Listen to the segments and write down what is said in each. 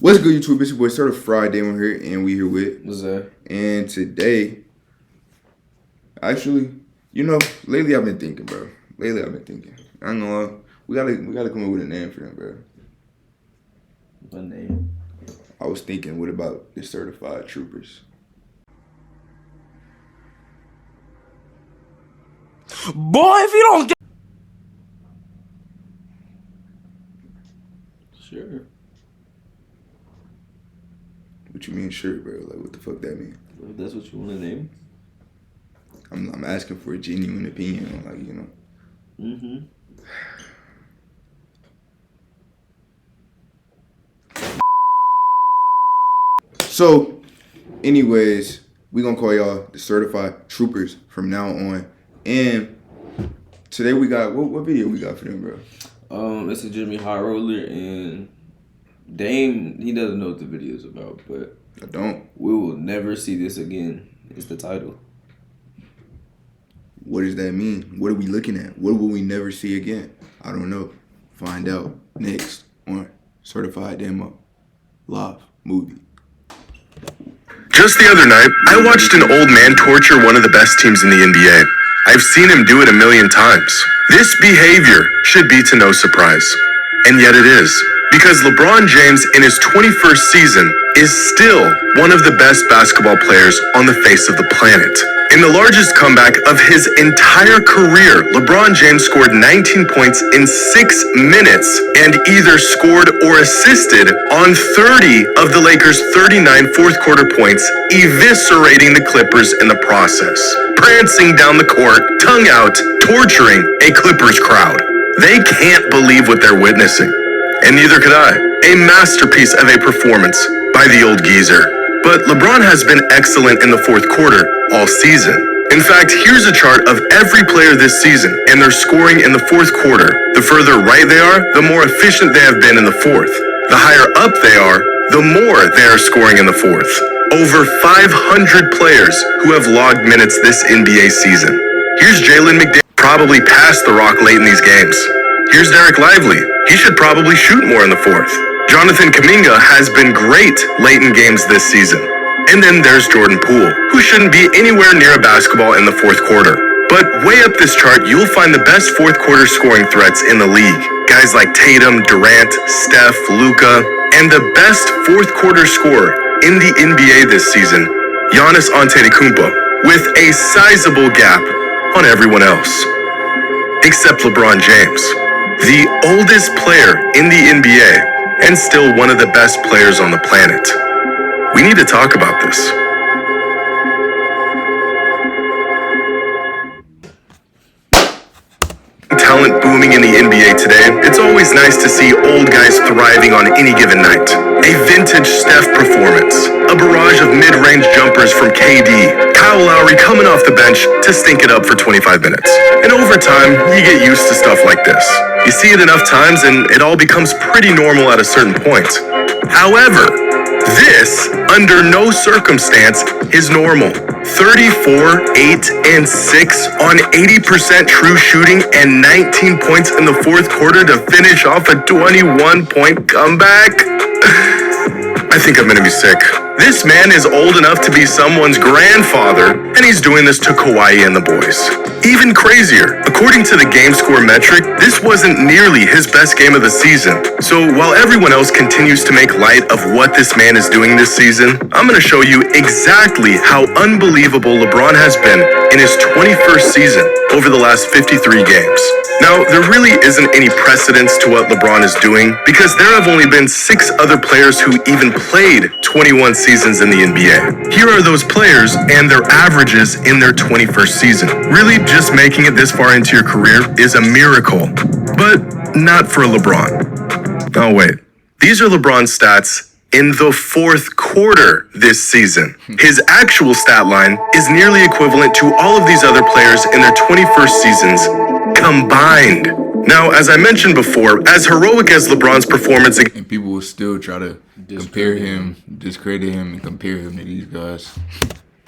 What's good, YouTube? It's your boy Started Friday on here, and we here with What's that? And today, actually, lately I've been thinking, bro. I ain't gonna lie, we gotta come up with a name for them, bro. What name? I was thinking, what about the certified troopers? Boy, if you don't get... Sure. What you mean, sure, bro? Like, what the fuck that mean? If that's what you want to name. I'm asking for a genuine opinion on, Mm-hmm. So, anyways, we gonna call y'all the certified troopers from now on. And today we got what video we got for them, bro? It's a Jimmy High Roller, and Dame, he doesn't know what the video is about, but I don't. We will never see this again. Is the title. What does that mean? What are we looking at? What will we never see again? I don't know. Find out next on Certified Demo Live Movie. Just the other night, I watched an old man torture one of the best teams in the NBA. I've seen him do it a million times. This behavior should be to no surprise. And yet it is. Because LeBron James in his 21st season is still one of the best basketball players on the face of the planet. In the largest comeback of his entire career, LeBron James scored 19 points in 6 minutes and either scored or assisted on 30 of the Lakers' 39 fourth quarter points, eviscerating the Clippers in the process. Prancing down the court, tongue out, torturing a Clippers crowd. They can't believe what they're witnessing. And neither could I. A masterpiece of a performance by the old geezer. But LeBron has been excellent in the fourth quarter all season. In fact, here's a chart of every player this season and their scoring in the fourth quarter. The further right they are, the more efficient they have been in the fourth. The higher up they are, the more they are scoring in the fourth. Over 500 players who have logged minutes this NBA season. Here's Jalen McDaniels, probably passed the rock late in these games. Here's Derek Lively. He should probably shoot more in the fourth. Jonathan Kuminga has been great late in games this season. And then there's Jordan Poole, who shouldn't be anywhere near a basketball in the fourth quarter. But way up this chart, you'll find the best fourth quarter scoring threats in the league. Guys like Tatum, Durant, Steph, Luka, and the best fourth quarter scorer in the NBA this season, Giannis Antetokounmpo, with a sizable gap on everyone else. Except LeBron James, the oldest player in the NBA, and still one of the best players on the planet. We need to talk about this. Talent booming in the NBA today, it's always nice to see old guys thriving on any given night. A vintage Steph performance, a barrage of mid-range jumpers from KD, Kyle Lowry coming off the bench to stink it up for 25 minutes. And over time, you get used to stuff like this. You see it enough times and it all becomes pretty normal at a certain point. However, this, under no circumstance, is normal. 34, 8, and 6 on 80% true shooting and 19 points in the fourth quarter to finish off a 21-point comeback? I think I'm gonna be sick. This man is old enough to be someone's grandfather, and he's doing this to Kawhi and the boys. Even crazier, according to the game score metric, this wasn't nearly his best game of the season. So while everyone else continues to make light of what this man is doing this season, I'm gonna show you exactly how unbelievable LeBron has been in his 21st season over the last 53 games. Now, there really isn't any precedence to what LeBron is doing because there have only been 6 other players who even played 21 seasons in the NBA. Here are those players and their averages in their 21st season. Really, just making it this far into your career is a miracle, but not for LeBron. Oh wait, these are LeBron's stats in the fourth quarter this season. His actual stat line is nearly equivalent to all of these other players in their 21st seasons combined. Now, as I mentioned before, as heroic as LeBron's performance, And people will still try to discredit him, and compare him to these guys.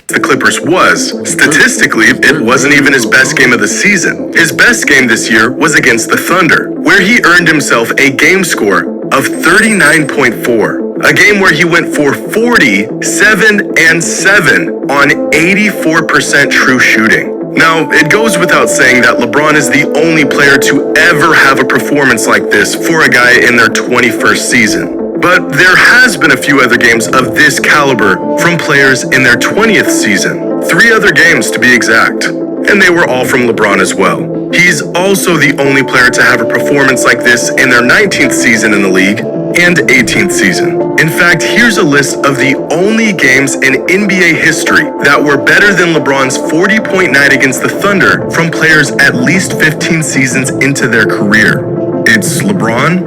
the Clippers was, statistically, it wasn't even his best game of the season. His best game this year was against the Thunder, where he earned himself a game score of 39.4. A game where he went for 40, 7, and 7 on 84% true shooting. Now, it goes without saying that LeBron is the only player to ever have a performance like this for a guy in their 21st season. But there has been a few other games of this caliber from players in their 20th season. 3 other games to be exact. And they were all from LeBron as well. He's also the only player to have a performance like this in their 19th season in the league and 18th season. In fact, here's a list of the only games in NBA history that were better than LeBron's 40-point night against the Thunder from players at least 15 seasons into their career. It's LeBron,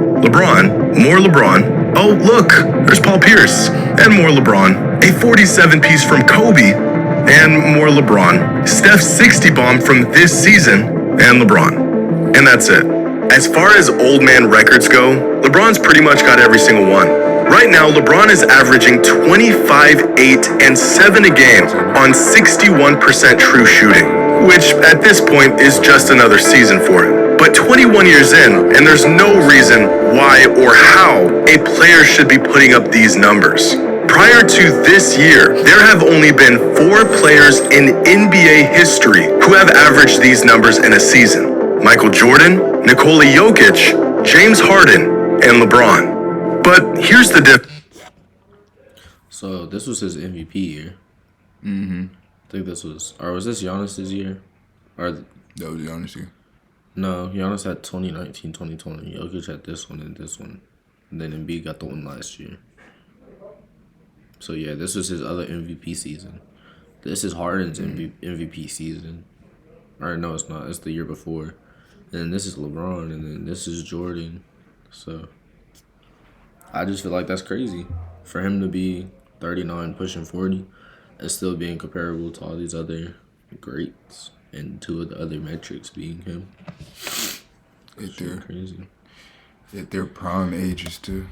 more LeBron. Oh, look, there's Paul Pierce, and more LeBron. A 47-piece from Kobe, and more LeBron. Steph's 60 bomb from this season, and LeBron. And that's it. As far as old man records go, LeBron's pretty much got every single one. Right now, LeBron is averaging 25, 8, and 7 a game on 61% true shooting, which at this point is just another season for him. But 21 years in, and there's no reason why or how a player should be putting up these numbers. Prior to this year, there have only been 4 players in NBA history who have averaged these numbers in a season. Michael Jordan, Nikola Jokic, James Harden, and LeBron. But here's the difference. So this was his MVP year. I think this was, or was this Giannis's year? Or That was Giannis here. no, Giannis had 2019, 2020. Jokic had this one and this one. And then Embiid got the one last year. So yeah, this was his other MVP season. This is Harden's MVP season. Or no, it's not. It's the year before. And then this is LeBron, and then this is Jordan. So I just feel like that's crazy for him to be 39, pushing 40, and still being comparable to all these other greats, and 2 of the other metrics being him. Crazy. At their prime ages too.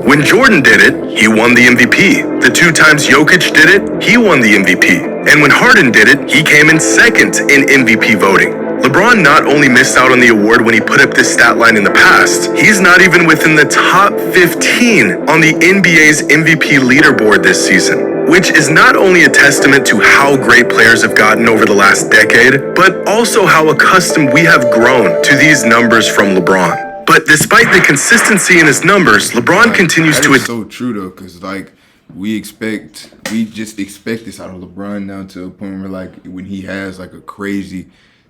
When Jordan did it, he won the MVP. The 2 times Jokic did it, he won the MVP. And when Harden did it, he came in second in MVP voting. LeBron not only missed out on the award when he put up this stat line in the past, he's not even within the top 15 on the NBA's MVP leaderboard this season, which is not only a testament to how great players have gotten over the last decade, but also how accustomed we have grown to these numbers from LeBron. But despite the consistency in his numbers, LeBron continues to... It's so true though, because like we just expect this out of LeBron now to a point where like when he has like a crazy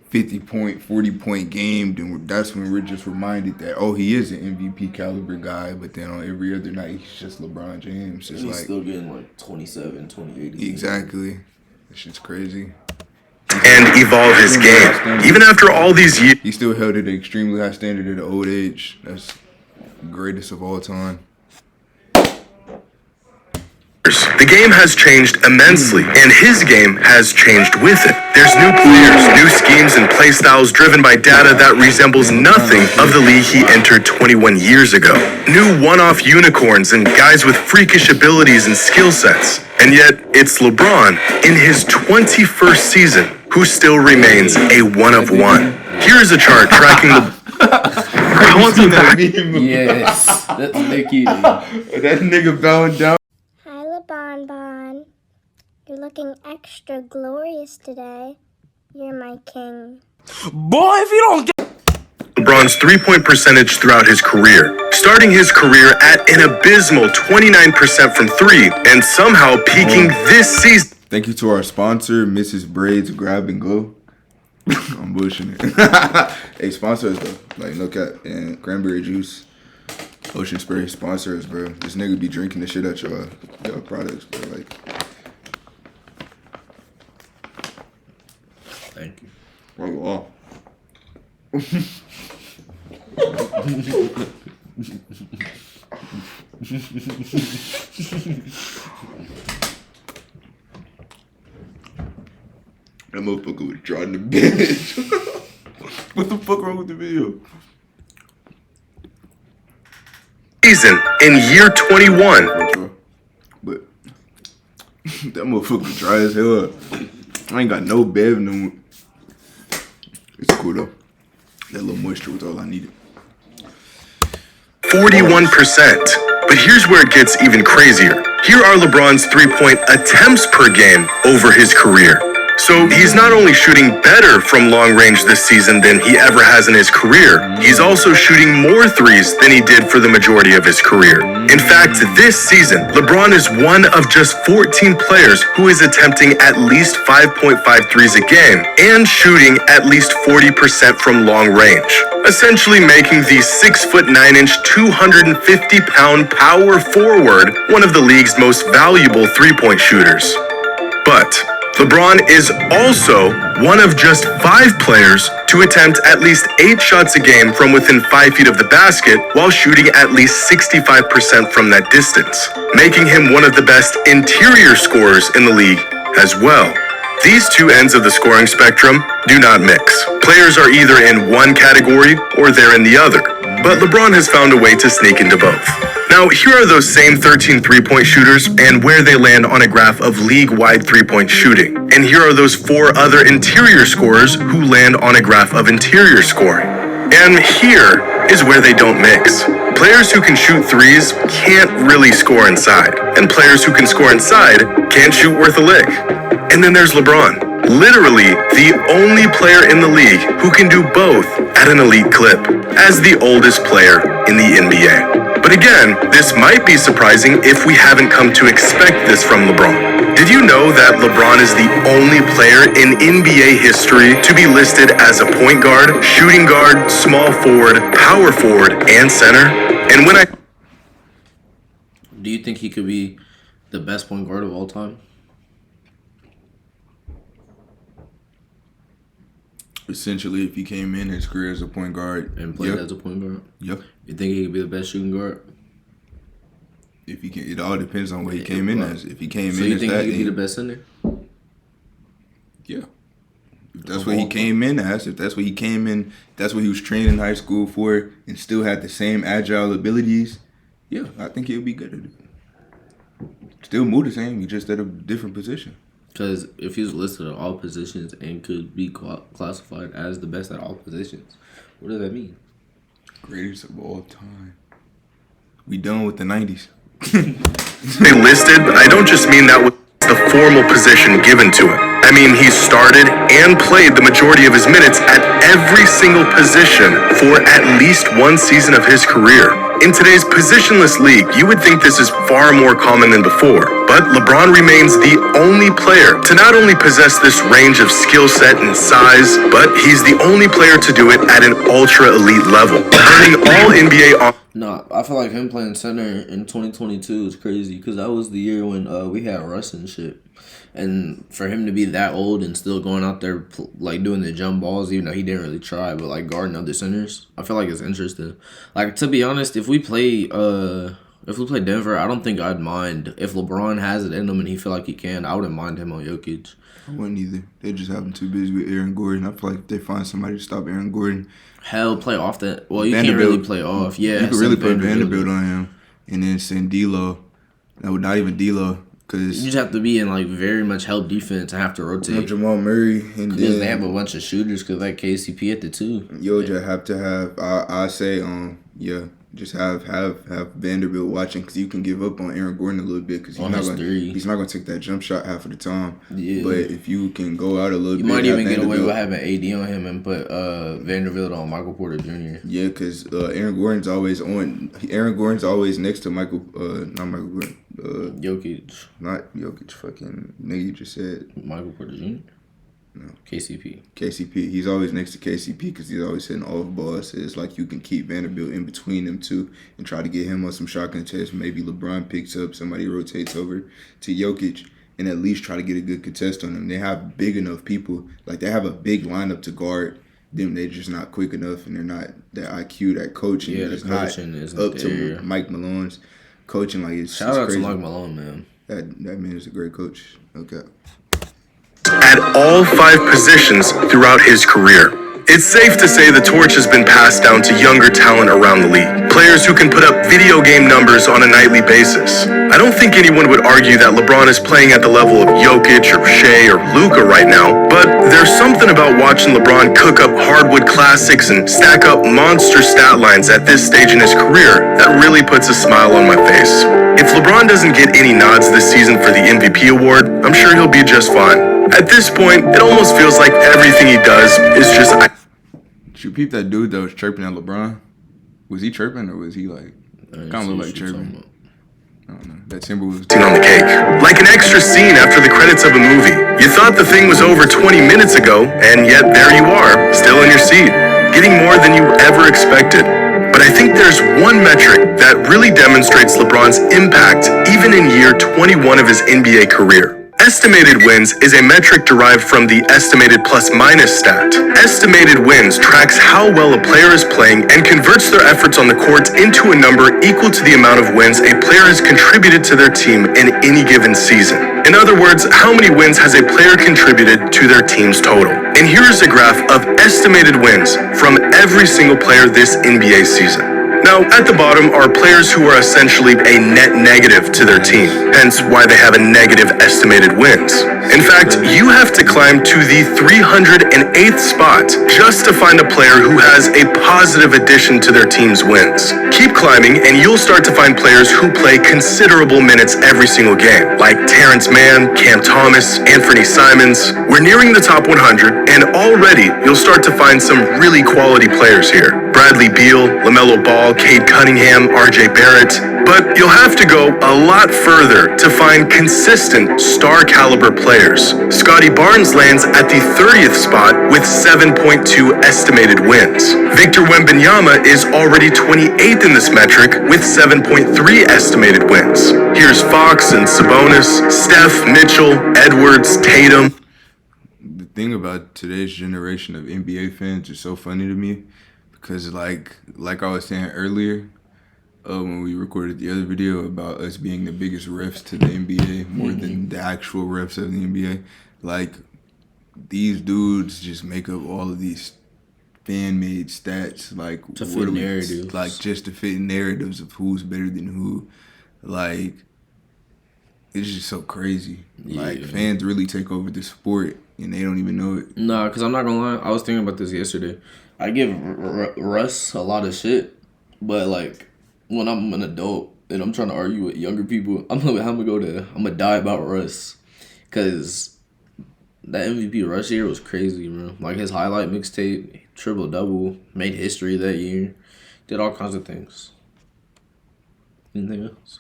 50-point, 40-point game, then that's when we're just reminded that, oh, he is an MVP caliber guy, but then on every other night, he's just LeBron James. It's He's like, still getting like 27, 28. Exactly. That shit's crazy. And evolve his game. Even after all these years, He still held it at an extremely high standard at an old age. That's the greatest of all time. the game has changed immensely, and his game has changed with it. There's new players, new schemes, and play styles driven by data that resembles nothing of the league he entered 21 years ago. New one-off unicorns and guys with freakish abilities and skill sets. And yet, it's LeBron, in his 21st season, who still remains a one-of-one. Here's a chart tracking the... I want to that meme. Yes, that's Nicky. That nigga bowing down. Hi, LeBron. You're looking extra glorious today. You're my king. Boy, if you don't get LeBron's three-point percentage throughout his career, starting his career at an abysmal 29% from three, and somehow peaking this season. Thank you to our sponsor, Mrs. Braids Grab and Go. I'm bullshitting. Hey, sponsor us though. Like, no cap. And cranberry juice, Ocean Spray, sponsor us, bro. This nigga be drinking the shit out y'all products, bro. Like, Thank you. oh, wow. That motherfucker was drawing the bitch. What the fuck wrong with the video? Season in year 21. But that motherfucker dry as hell. I ain't got no bev no. It's cool though. That little moisture was all I needed. 41%. But here's where it gets even crazier. Here are LeBron's three-point attempts per game over his career. So he's not only shooting better from long range this season than he ever has in his career, he's also shooting more threes than he did for the majority of his career. In fact, this season, LeBron is one of just 14 players who is attempting at least 5.5 threes a game and shooting at least 40% from long range, essentially making the 6'9", 250-pound power forward one of the league's most valuable three-point shooters. But LeBron is also one of just 5 players to attempt at least 8 shots a game from within 5 feet of the basket while shooting at least 65% from that distance, making him one of the best interior scorers in the league as well. These two ends of the scoring spectrum do not mix. Players are either in one category or they're in the other, but LeBron has found a way to sneak into both. Now, here are those same 13 three-point shooters and where they land on a graph of league-wide three-point shooting. And here are those 4 other interior scorers who land on a graph of interior scoring. And here is where they don't mix. Players who can shoot threes can't really score inside, and players who can score inside can't shoot worth a lick. And then there's LeBron, literally the only player in the league who can do both at an elite clip, as the oldest player in the NBA. But again, this might be surprising if we haven't come to expect this from LeBron. Did you know that LeBron is the only player in NBA history to be listed as a point guard, shooting guard, small forward, power forward, and center? And when I... Do you think he could be the best point guard of all time? Essentially, if he came in his career as a point guard And played as a point guard? Yep. You think he could be the best shooting guard? If he can, it all depends on what he came in as. If he came So in you as think that, he could be the best center? yeah. If that's what he came in as, if that's what he came in, that's what he was trained in high school for, and still had the same agile abilities, yeah, I think he'll be good at it. Still move the same, he just at a different position. Because if he was listed at all positions and could be classified as the best at all positions, what does that mean? Greatest of all time. We done with the 90s. They listed, I don't just mean that was the formal position given to him. I mean, he started and played the majority of his minutes at every single position for at least one season of his career. In today's positionless league, you would think this is far more common than before, but LeBron remains the only player to not only possess this range of skill set and size, but he's the only player to do it at an ultra elite level, earning all NBA honors. Nah, I feel like him playing center in 2022 is crazy because that was the year when we had Russ and shit. And for him to be that old and still going out there like doing the jump balls, even though he didn't really try, but like guarding other centers, I feel like it's interesting. Like, to be honest, if we play Denver, I don't think I'd mind if LeBron has it in him and he feel like he can. I wouldn't mind him on Jokic. I wouldn't either. They just have him too busy with Aaron Gordon. I feel like if they find somebody to stop Aaron Gordon, Hell, play off that. Well, you can't really play off. Yeah, you can really put Vanderbilt on him, and then send D'Lo. No, not even D'Lo, because you just have to be in like very much help defense and have to rotate. Jamal Murray, and Because then they have a bunch of shooters. Because like KCP at the 2. You'll just have to have. I say just have Vanderbilt watching, because you can give up on Aaron Gordon a little bit, because he's not gonna take that jump shot half of the time. Yeah. But if you can go out a little You bit, might even get away with having AD on him and put Vanderbilt on Michael Porter Jr. Yeah, because Aaron Gordon's always on. Aaron Gordon's always next to not Michael Gordon. Jokic. Not Jokic. Fucking nigga, you just said Michael Porter Jr. No. KCP. He's always next to KCP because he's always hitting off balls. So it's like you can keep Vanderbilt in between them two and try to get him on some shot contest. Maybe LeBron picks up, somebody rotates over to Jokic, and at least try to get a good contest on him. They have big enough people. Like, they have a big lineup to guard them. They're just not quick enough, and they're not that IQ, that coaching. Yeah, the is coaching not isn't up there. to Mike Malone's coaching. Like, it's Shout out crazy. to Mike Malone, man. That man is a great coach. Okay. At all 5 positions throughout his career. It's safe to say the torch has been passed down to younger talent around the league. Players who can put up video game numbers on a nightly basis. I don't think anyone would argue that LeBron is playing at the level of Jokic or Shea or Luka right now, but there's something about watching LeBron cook up hardwood classics and stack up monster stat lines at this stage in his career that really puts a smile on my face. If LeBron doesn't get any nods this season for the MVP award, I'm sure he'll be just fine. At this point, it almost feels like everything he does is just... Did you peep that dude that was chirping at LeBron? Was he chirping or was he like... Kind of looked like chirping. I don't know. That Timber was... on the cake. Like an extra scene after the credits of a movie. You thought the thing was over 20 minutes ago, and yet there you are, still in your seat, getting more than you ever expected. But I think there's one metric that really demonstrates LeBron's impact even in year 21 of his NBA career. Estimated wins is a metric derived from the estimated plus-minus stat. Estimated wins tracks how well a player is playing and converts their efforts on the court into a number equal to the amount of wins a player has contributed to their team in any given season. In other words, how many wins has a player contributed to their team's total? And here is a graph of estimated wins from every single player this NBA season. Now, at the bottom are players who are essentially a net negative to their team, hence why they have a negative estimated wins. In fact, you have to climb to the 308th spot just to find a player who has a positive addition to their team's wins. Keep climbing and you'll start to find players who play considerable minutes every single game, like Terrence Mann, Cam Thomas, Anthony Simons. We're nearing the top 100, and already you'll start to find some really quality players here. Bradley Beal, LaMelo Ball, Cade Cunningham, RJ Barrett. But you'll have to go a lot further to find consistent star caliber players. Scotty Barnes lands at the 30th spot with 7.2 estimated wins. Victor Wembanyama is already 28th in this metric with 7.3 estimated wins. Here's Fox and Sabonis, Steph, Mitchell, Edwards, Tatum. The thing about today's generation of NBA fans is so funny to me because like I was saying earlier, when we recorded the other video about us being the biggest refs to the NBA more than the actual refs of the NBA, like these dudes just make up all of these fan-made stats, like to fit narratives, like just to fit narratives of who's better than who. Like it's just so crazy. Yeah. Like fans really take over the sport and they don't even know it. Nah, because I'm not gonna lie, I was thinking about this yesterday. I give Russ a lot of shit, but like when I'm an adult and I'm trying to argue with younger people, I'm gonna die about Russ, cause that MVP Russ year was crazy, bro. Like his highlight mixtape, triple double, made history that year, did all kinds of things. Anything else?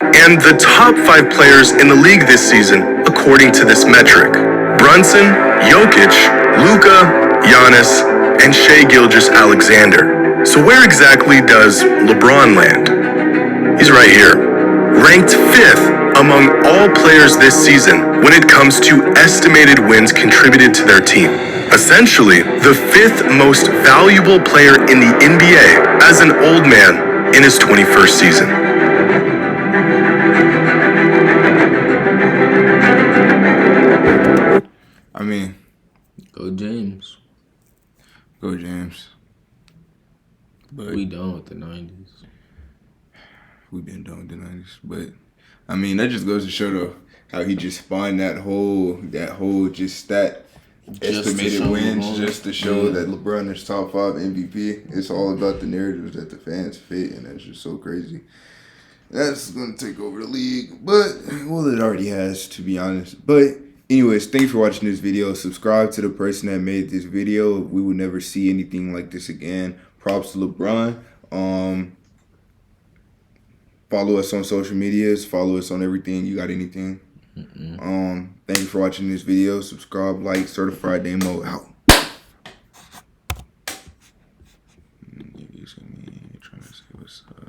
And the top 5 players in the league this season, according to this metric: Brunson, Jokic, Luka, Giannis, and Shai Gilgeous-Alexander. So where exactly does LeBron land? He's right here, ranked 5th among all players this season when it comes to estimated wins contributed to their team. Essentially, the 5th most valuable player in the NBA as an old man in his 21st season. I mean, go James. Go James. But we done with the 90s. We've been done with the 90s. But I mean, that just goes to show though how he just spun that whole just stat estimated wins just to show that LeBron is top 5 MVP. It's all about the narratives that the fans fit, and that's just so crazy. That's gonna take over the league, but well, it already has, to be honest. But anyways, thank you for watching this video. Subscribe to the person that made this video. We will never see anything like this again. Props to LeBron. Follow us on social medias. Follow us on everything. You got anything? Thank you for watching this video. Subscribe, like, certified demo out. You see me trying to say what's up.